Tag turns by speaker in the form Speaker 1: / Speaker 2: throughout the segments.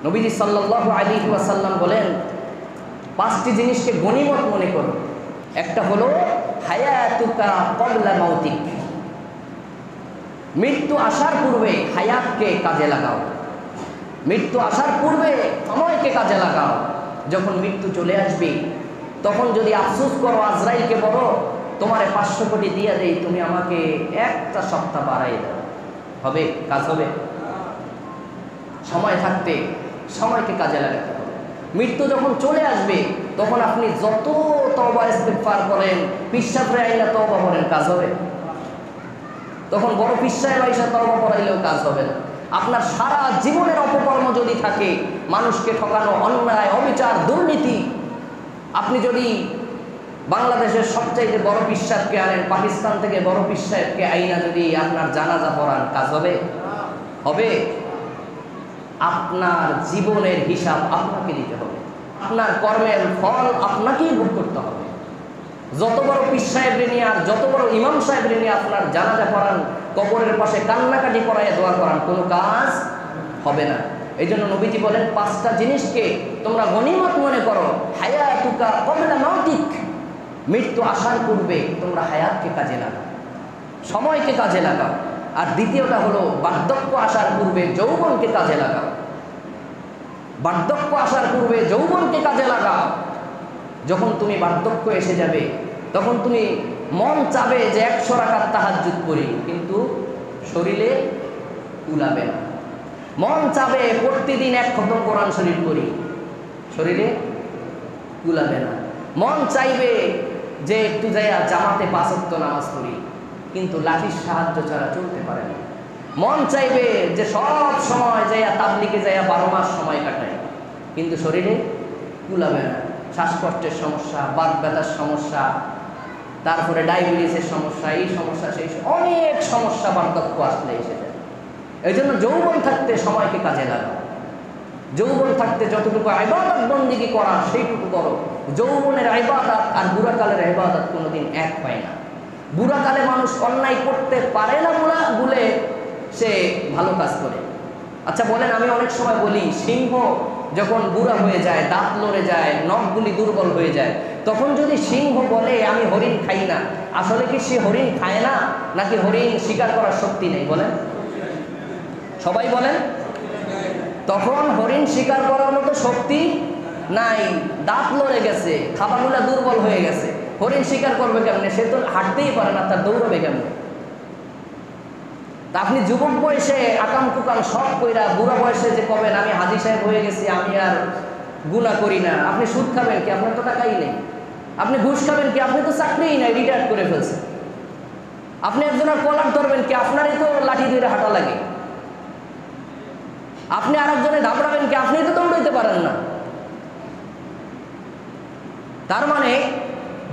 Speaker 1: নবীজি সাল্লাল্লাহু আলাইহি ওয়াসাল্লাম বলেন, পাঁচটি জিনিসকে গনিমত মনে করো। একটা হলো হায়াতুকা ক্বাবলা মাউতিক, মৃত্যু আসার পূর্বে হায়াতকে কাজে লাগাও। মৃত্যু আসার পূর্বে সময়কে কাজে লাগাও। যখন মৃত্যু চলে আসবে তখন যদি আফসোস করো, আজরাইলকে বলো তোমারে 500 কোটি দিয়ে দেই, তুমি আমাকে একটা সপ্তাহ বাড়াই দাও, হবে? কাজ হবে? সময় থাকতে সময়কে কাজে লাগাতে হবে। মৃত্যু যখন চলে আসবে তখন আপনি যত তওবা ইস্তিগফার করেন, পিশাবরে আইলা তওবা করেন, কাজ হবে? তখন বড় পিশায় আইসা তওবা করাইলেও কাজ হবে না। আপনার সারা জীবনের অপকর্ম যদি থাকে, মানুষকে ঠকানো, অন্যায়, অবিচার, দুর্নীতি, আপনি যদি বাংলাদেশের সবচাইতে বড় পীর সাহেবকে আনেন, পাকিস্তান থেকে বড় পীর সাহেবকে আইনা যদি আপনার জানাজা পড়ান, কাজ হবে? হবে? আপনার জীবনের হিসাব আপনাকে দিতে হবে, আপনার কর্মের ফল আপনাকেই ভোগ করতে হবে। যত বড় পীর সাহেবরে নিয়ে আর যত বড় ইমাম সাহেবরে নিয়ে আপনার জানাজা পড়ান, কবরের পাশে কান্নাকাটি করায় দোয়া করান, কোনো কাজ হবে না। এই জন্য নবীজি বলেন, পাঁচটা জিনিসকে তোমরা গনিমত মনে করো। হায়াতুকা ক্বাবলা মাউতিক, মৃত্যু আসার পূর্বে তোমরা হায়াতকে কাজে লাগাও, সময়কে কাজে লাগাও। আর দ্বিতীয়টা হলো বার্ধক্য আসার পূর্বে যৌবনকে কাজে লাগাও। বার্ধক্য আসার পূর্বে যৌবনকে কাজে লাগাও। যখন তুমি বার্ধক্য এসে যাবে তখন তুমি মন চাবে যে 100 রাকাত তাহাজ্জুদ করি, কিন্তু শরীরে কুলাবে না। মন চাবে প্রতিদিন 1 খতম কোরআন শরীফ করি, শরীরে কুলাবে না। মন চাইবে যে একটু যাইয়া জামাতে 5 ওয়াক্ত নামাজ পড়ি, কিন্তু লাঠির সাহায্য ছাড়া চলতে পারে না। মন চাইবে যে সব সময় যাইয়া তাবলিগে যাইয়া 12 মাস সময় কাটায়, কিন্তু শরীরে কুলাবে না। শ্বাসকষ্টের সমস্যা, বাত ব্যথার সমস্যা, তারপরে ডায়াবেটিসের সমস্যা, এই সমস্যা, সেই অনেক সমস্যা বার্ধক্য আসলে এসে যায়। এই জন্য যৌবন থাকতে সময়কে কাজে লাগাও। যৌবন থাকতে যতটুকু ইবাদত বন্দেগী করা সেইটুকু করো। যৌবনের ইবাদত আর বুড়াকালের ইবাদত কোনোদিন এক হয় না। বুড়াকালে মানুষ অন্যায় করতে পারে না বলে সে ভালো কাজ করে। আচ্ছা বলেন, আমি অনেক সময় বলি, সিংহ যখন বুড়া হয়ে যায়, দাঁত লড়ে যায়, নখগুলি দুর্বল হয়ে যায়, তখন যদি সিংহ বলে আমি হরিণ খাই না, আসলে কি সে হরিণ খায় না, নাকি হরিণ শিকার করার শক্তি নেই? বলেন, সবাই বলেন। তখন হরিণ শিকার করার মতো শক্তি নাই, দাঁত লড়ে গেছে, খাবারগুলা দুর্বল হয়ে গেছে। হরিণ শিকার করবে কেমনে? সে তো হাঁটতেই পারে না, তার দৌড়াবে কেমনে? তা আপনি যুবক বয়সে আকাম কুকাম সব কইরা বুড়া বয়সে যে কবেন আমি হাজী সাহেব হয়ে গেছি, আমি আর গুনাহ করি না, আপনি সুদ খাবেন কি? আপনার তো টাকাই নেই। আপনি ঘুষ খাবেন কি? আপনি তো চাকরিই নাই, রিটায়ার করে ফেলছেন। আপনি একজনের কলার ধরবেন কি? আপনারই তো লাঠি ধরে হাঁটা লাগে। আপনি আরেকজনে ধাপড়াবেন কি? আপনি তো দৌড়াইতে পারেন না। তার মানে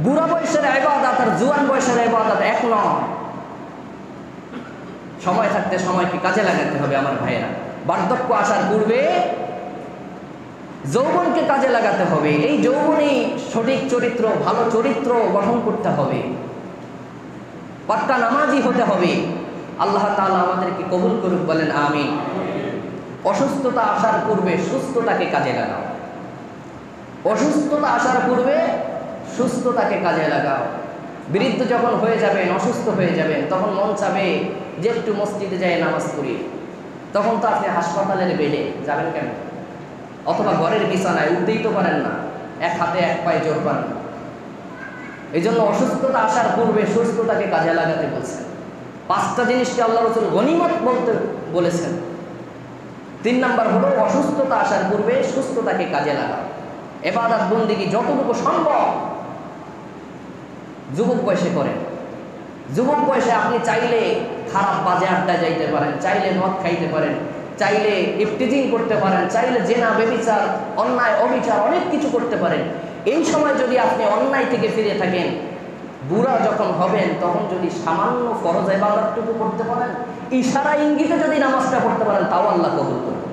Speaker 1: বুড়া বয়সের ইবাদত আর জুয়ান বয়সের ইবাদত এক নয়। সময় থাকতে সময়কে কাজে লাগাতে হবে আমার ভাইয়েরা। বার্ধক্য আসার পূর্বে যৌবনকে কাজে লাগাতে হবে। এই যৌবনেই সঠিক চরিত্র, ভালো চরিত্র গঠন করতে হবে, পাক্কা নামাজি হতে হবে। আল্লাহ তাআলা আমাদেরকে কবুল করুক, বলেন আমিন। অসুস্থতা আসার পূর্বে সুস্থতাকে কাজে লাগাও। অসুস্থতা আসার পূর্বে সুস্থতাকে কাজে লাগাও। বৃদ্ধ যখন হয়ে যাবেন, অসুস্থ হয়ে যাবেন, তখন মন চাবে যে একটু মসজিদে যাই নামাজ পড়ি। তখন তো আপনি হাসপাতালের বেডে যাবেন কেন? অথবা ঘরের বিছানায় উঠতেই তো পারেন না, এক হাতে এক পায়ে জোর পান না। এই জন্য অসুস্থতা আসার পূর্বে সুস্থতাকে কাজে লাগাতে বলছেন। 5টা জিনিসকে আল্লাহ রাসূল গনিমত বলতে বলেছেন। 3 নাম্বার হলো অসুস্থতা আসার পূর্বে সুস্থতাকে কাজে লাগাও। ইবাদত বন্দেগী যতটুকু সম্ভব যুবক বয়সে করেন। যুবক বয়সে আপনি চাইলে খারাপ বাজে আড্ডায় যাইতে পারেন, চাইলে মদ খাইতে পারেন, চাইলে ইফতিজিং করতে পারেন, চাইলে জেনা, ব্যভিচার, অন্যায়, অবিচার অনেক কিছু করতে পারেন। এই সময় যদি আপনি অন্যায় থেকে ফিরে থাকেন, বুড়া যখন হবেন তখন যদি সামান্য ফরজ ইবাদতটুকু করতে পারেন, ইশারা ইঙ্গিতে যদি নামাজটা পড়তে পারেন, তাও আল্লাহ কবুল করবেন।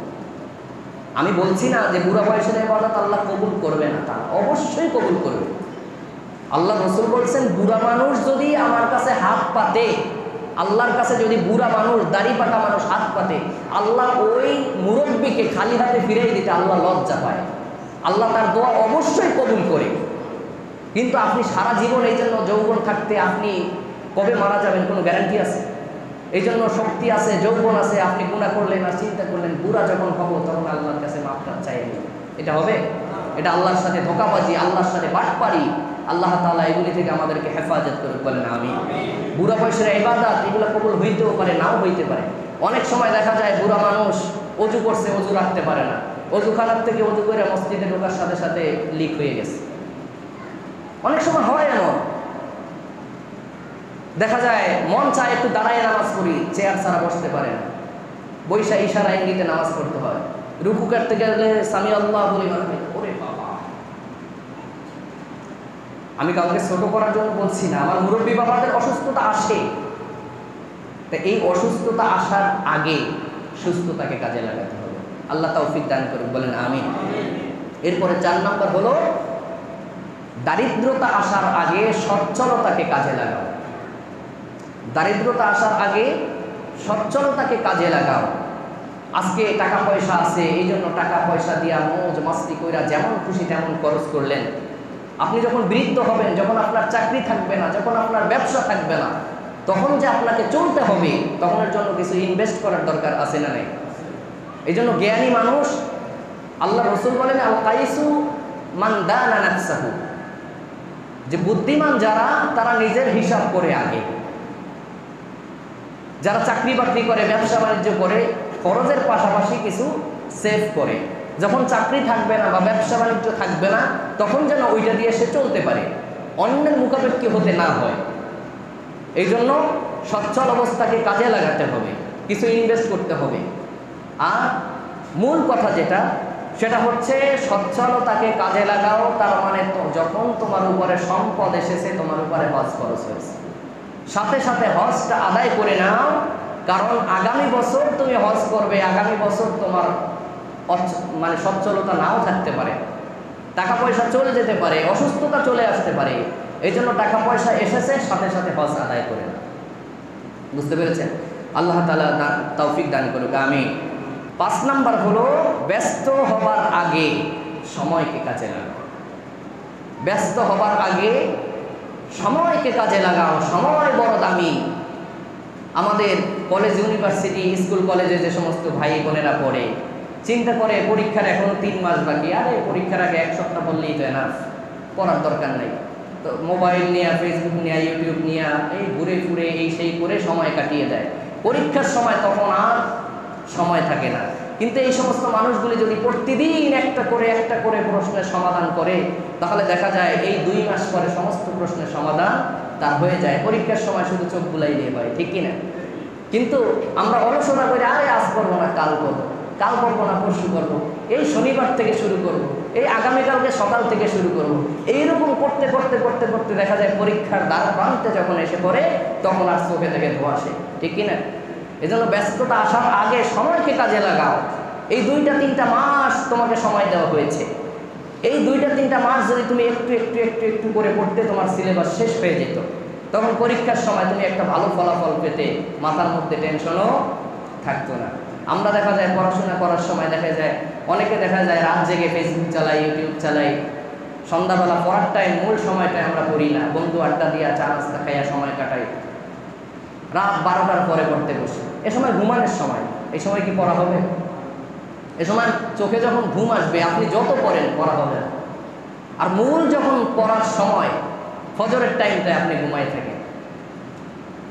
Speaker 1: আমি বলছি না যে বুড়া বয়সের ইবাদত আল্লাহ কবুল করবে না, তা অবশ্যই কবুল করবে। আল্লাহ রাসূল বলছেন, বুড়া মানুষ যদি আমার কাছে হাত পাতে আল্লাহর কাছে যদি বুড়া মানুষ, দাড়ি পাকা মানুষ হাত পাতে, আল্লাহ ওই মুরব্বীকে খালি হাতে ফিরিয়ে দিতে আল্লাহ লজ্জা পায়। আল্লাহ তার দোয়া অবশ্যই কবুল করে। কিন্তু আপনি সারা জীবন এই জন্য যৌবন থাকতে আপনি কবে মারা যাবেন কোনো গ্যারান্টি আছে? এই জন্য শক্তি আছে, যৌবন আছে, আপনি গুনাহ করলেন আর চিন্তা করলেন বুড়া যখন হবো তখন আল্লাহর কাছে মাফটা চাইবেন, এটা হবে? এটা আল্লাহর সাথে ধোঁকাবাজি, আল্লাহর সাথে বাটপারি। আল্লাহ তাআলা এগুলি থেকে আমাদেরকে হেফাজত করুক, বলেন আমিন। বুড়া বয়সের ইবাদত এগুলো কবুল হইতেও পারে, নাও হইতে পারে। অনেক সময় দেখা যায় বুড়া মানুষ অজু করছে, অজু রাখতে পারে না, অজুখানার থেকে অজু করে মসজিদে ঢোকার সাথে সাথে লিক হয়ে গেছে। অনেক সময় হয় এমন, দেখা যায় মন চায় একটু দাঁড়ায় নামাজ পড়ি, চেয়ার ছাড়া বসতে পারে না, বৈশা ইশারা ইঙ্গিতে নামাজ পড়তে হয়। রুকু করতে গেলে সামি আল্লাহ বলি মানে ওরে বাবা। আমি কাউকে ছোট করার জন্য বলছি না, আমার মুরব্বী বাবাদের অসুস্থতা আসে, তা এই অসুস্থতা আসার আগে সুস্থতাকে কাজে লাগাতে হবে। আল্লাহ তৌফিক দান করুক, বলেন আমিন। এরপরে 4 নম্বর হলো দারিদ্রতা আসার আগে সচ্ছলতাকে কাজে লাগাও। দারিদ্রতা আসার আগে সচ্ছলতাকে কাজে লাগাও। আজকে টাকা পয়সা আছে, এই জন্য টাকা পয়সা দিয়া মৌজ মাস্তি কইরা যেমন খুশি তেমন খরচ করলেন। আপনি যখন বৃদ্ধ হবেন, যখন আপনার চাকরি থাকবে না, যখন আপনার ব্যবসা থাকবে না, তখন যে আপনাকে চলতে হবে, তখনের জন্য কিছু ইনভেস্ট করার দরকার আছে না নাই? এই জন্য জ্ঞানী মানুষ, আল্লাহ রসুল বলেন আল কাইসু মান দানা নাফসাহু, যে বুদ্ধিমান যারা তারা নিজের হিসাব করে আগে। যারা চাকরি বাকরি করে, ব্যবসা বাণিজ্য করে, খরচের পাশাপাশি কিছু সেভ করে, যখন চাকরি থাকবে না বা ব্যবসা বাণিজ্য থাকবে না তখন যেন ওইটা দিয়ে সে চলতে পারে, অন্যের মুখাপেক্ষী হতে না হয়। এই জন্য সচ্ছল অবস্থাকে কাজে লাগাতে হবে, কিছু ইনভেস্ট করতে হবে। আর মূল কথা যেটা, সেটা হচ্ছে সচ্ছলতাকে কাজে লাগাও। তার মানে যখন তোমার উপরে সম্পদ এসেছে, তোমার উপরে হজ খরচ হয়েছে, সাথে সাথে হজটা আদায় করে নাও। কারণ আগামী বছর তুমি হজ করবে, আগামী বছর তোমার মানে সচ্ছলতা নাও থাকতে পারে, টাকা পয়সা চলে যেতে পারে, অসুস্থতা চলে আসতে পারে। এই জন্য টাকা পয়সা এসেছে, সাথে সাথে হজ আদায় করে নাও। বুঝতে পেরেছেন? আল্লাহ তাআলা তৌফিক দান করুক, আমিন। 5 নাম্বার হলো ব্যস্ত হবার আগে সময়কে কাজে লাগাও। ব্যস্ত হবার আগে সময়কে কাজে লাগাও। সময় বড় দামি। আমাদের কলেজ, ইউনিভার্সিটি, স্কুল কলেজে যে সমস্ত ভাই বোনেরা পড়ে, চিন্তা করে পরীক্ষার এখনো 3 মাস বাকি, আরে পরীক্ষার আগে 1 সপ্তাহ বললেই তো এনাফ, পড়ার দরকার নেই। তো মোবাইল নিয়ে, ফেসবুক নিয়ে, ইউটিউব নিয়ে এই ঘুরে ফুরে এই সেই করে সময় কাটিয়ে দেয়। পরীক্ষার সময় তখন আর সময় থাকে না। কিন্তু এই সমস্ত মানুষগুলি যদি প্রতিদিন একটা করে প্রশ্নের সমাধান করে, তাহলে দেখা যায় এই 2 মাস পরে সমস্ত প্রশ্নের সমাধান তার হয়ে যায়। পরীক্ষার সময় শুধু চোখ বুলাই দিয়ে পায়, ঠিক কিনা? কিন্তু আমরা অলসতা করে আরে আজ করবো না, কাল করবো, কাল করবো না পরশু করবো, এই শনিবার থেকে শুরু করবো, এই আগামীকালকে সকাল থেকে শুরু করবো, এইরকম করতে করতে করতে করতে দেখা যায় পরীক্ষার দ্বার প্রান্তে যখন এসে পড়ে তখন আর চোখে থেকে ধোঁয়া আসে, ঠিক কিনা? এই জন্য ব্যস্ততা আসার আগে সময়কে কাজে লাগাও। এই 2-3 মাস তোমাকে সময় দেওয়া হয়েছে। এই 2-3 মাস যদি তুমি একটু একটু একটু একটু করে পড়তে, তোমার সিলেবাস শেষ হয়ে যেত, তখন পরীক্ষার সময় তুমি একটা ভালো ফলাফল পেতে, মাথার মধ্যে টেনশনও থাকতো না। আমরা দেখা যায় পড়াশোনা করার সময় দেখা যায় অনেকে দেখা যায় রাত জেগে ফেসবুক চালাই, ইউটিউব চালাই, সন্ধ্যাবেলা পড়ার টাইম, মূল সময়টায় আমরা পড়ি না, বন্ধু আড্ডা দিয়া চা নাস্তা খাইয়া সময় কাটাই, রাত 12টার পরে পড়তে বসে। এ সময় ঘুমানোর সময়, এই সময় কি পড়া হবে? এ সময় চোখে যখন ঘুম আসবে আপনি যত পড়েন পড়া হবে না। আর মূল যখন পড়ার সময় ফজরের টাইমটায় আপনি ঘুমাই থাকেন,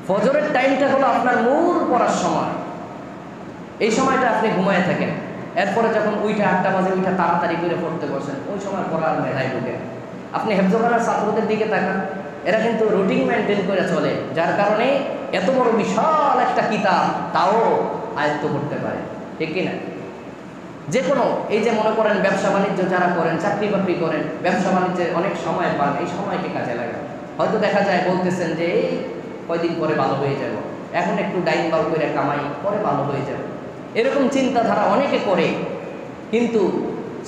Speaker 1: ফজরের টাইমটা হলো আপনার মূল পড়ার সময়, এই সময়টা আপনি ঘুমায় থাকেন। এরপরে যখন 8টা বাজে উঠে তাড়াতাড়ি করে পড়তে বসেন, ওই সময় পড়ার মেধায় ঢুকে। আপনি হেফজখানার ছাত্রদের দিকে তাকান, এরা কিন্তু রুটিন মেনটেন করে চলে, যার কারণে এত বড় বিশাল একটা কিতাব তাও আয়ত্ত করতে পারে, ঠিক কিনা? যে কোনো এই যে মনে করেন ব্যবসা বাণিজ্য যারা করেন, চাকরি বাকরি করেন, ব্যবসা বাণিজ্যে অনেক সময় পান, এই সময়কে কাজে লাগান। হয়তো দেখা যায় বলতেছেন যে এই কয়দিন পরে ভালো হয়ে যাব, এখন একটু ডাইন বাউ করে কামাই, পরে ভালো হয়ে যাবে, এরকম চিন্তাধারা অনেকে করে, কিন্তু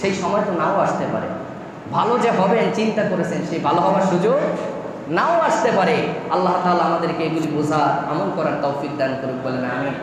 Speaker 1: সেই সময় তো নাও আসতে পারে। ভালো যে হবেন চিন্তা করেছেন, সেই ভালো হওয়ার সুযোগ নাও আসতে পারে। আল্লাহ তাআলা আমাদেরকে এগুলি বোঝার আমল করার তৌফিক দান করুক, বলেন আমিন।